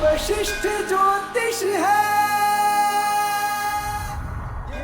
वशिष्ठ ज्योतिष है।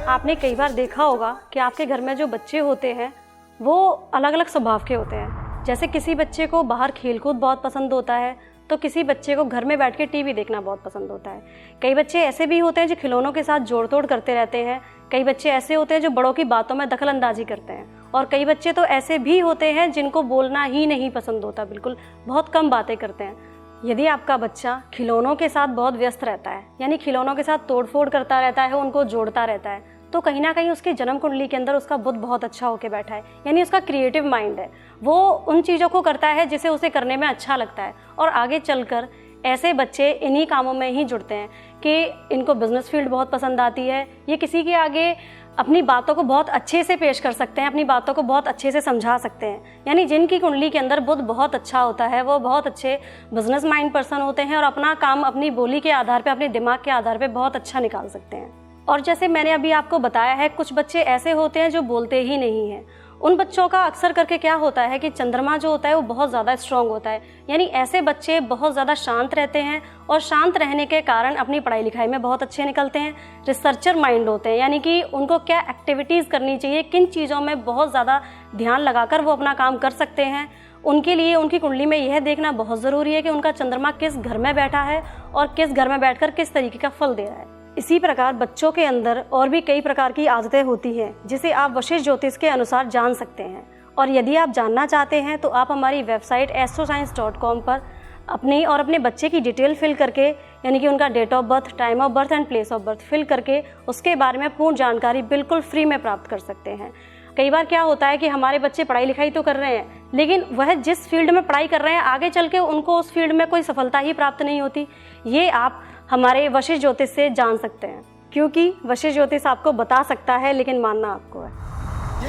आपने कई बार देखा होगा कि आपके घर में जो बच्चे होते हैं वो अलग अलग स्वभाव के होते हैं। जैसे किसी बच्चे को बाहर खेलकूद बहुत पसंद होता है, तो किसी बच्चे को घर में बैठ के टीवी देखना बहुत पसंद होता है। कई बच्चे ऐसे भी होते हैं जो खिलौनों के साथ जोड़ तोड़ करते रहते हैं। कई बच्चे ऐसे होते हैं जो बड़ों की बातों में दखल अंदाजी करते हैं, और कई बच्चे तो ऐसे भी होते हैं जिनको बोलना ही नहीं पसंद होता, बिल्कुल बहुत कम बातें करते हैं। यदि आपका बच्चा खिलौनों के साथ बहुत व्यस्त रहता है, यानी खिलौनों के साथ तोड़फोड़ करता रहता है, उनको जोड़ता रहता है, तो कहीं ना कहीं उसकी जन्म कुंडली के अंदर उसका बुद्ध बहुत अच्छा होकर बैठा है, यानी उसका क्रिएटिव माइंड है। वो उन चीज़ों को करता है जिसे उसे करने में अच्छा लगता है, और आगे चलकर ऐसे बच्चे इन्हीं कामों में ही जुड़ते हैं कि इनको बिजनेस फील्ड बहुत पसंद आती है। ये किसी के आगे अपनी बातों को बहुत अच्छे से पेश कर सकते हैं, अपनी बातों को बहुत अच्छे से समझा सकते हैं। यानी जिनकी कुंडली के अंदर बुध बहुत अच्छा होता है वो बहुत अच्छे बिजनेस माइंड पर्सन होते हैं, और अपना काम अपनी बोली के आधार पे, अपने दिमाग के आधार पे बहुत अच्छा निकाल सकते हैं। और जैसे मैंने अभी आपको बताया है, कुछ बच्चे ऐसे होते हैं जो बोलते ही नहीं हैं। उन बच्चों का अक्सर करके क्या होता है कि चंद्रमा जो होता है वो बहुत ज़्यादा स्ट्रांग होता है, यानी ऐसे बच्चे बहुत ज़्यादा शांत रहते हैं, और शांत रहने के कारण अपनी पढ़ाई लिखाई में बहुत अच्छे निकलते हैं। रिसर्चर माइंड होते हैं, यानी कि उनको क्या एक्टिविटीज़ करनी चाहिए, किन चीज़ों में बहुत ज़्यादा ध्यान लगाकर वो अपना काम कर सकते हैं, उनके लिए उनकी कुंडली में यह देखना बहुत ज़रूरी है कि उनका चंद्रमा किस घर में बैठा है और किस घर में बैठकर किस तरीके का फल दे रहा है। इसी प्रकार बच्चों के अंदर और भी कई प्रकार की आदतें होती हैं जिसे आप वशिष्ठ ज्योतिष के अनुसार जान सकते हैं। और यदि आप जानना चाहते हैं तो आप हमारी वेबसाइट astroscience.com पर अपनी और अपने बच्चे की डिटेल फिल करके, यानी कि उनका date of birth, time of birth and place of birth fill करके उसके बारे में पूर्ण जानकारी बिल्कुल फ्री में प्राप्त कर सकते हैं। कई बार क्या होता है कि हमारे बच्चे पढ़ाई लिखाई तो कर रहे हैं, लेकिन वह जिस फील्ड में पढ़ाई कर रहे हैं आगे चल के उनको उस फील्ड में कोई सफलता ही प्राप्त नहीं होती। ये आप हमारे वशिष्ठ ज्योतिष से जान सकते हैं, क्योंकि वशिष्ठ ज्योतिष आपको बता सकता है लेकिन मानना आपको है।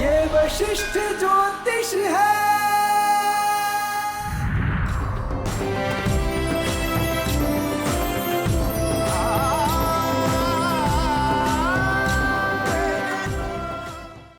ये वशिष्ठ ज्योतिष है।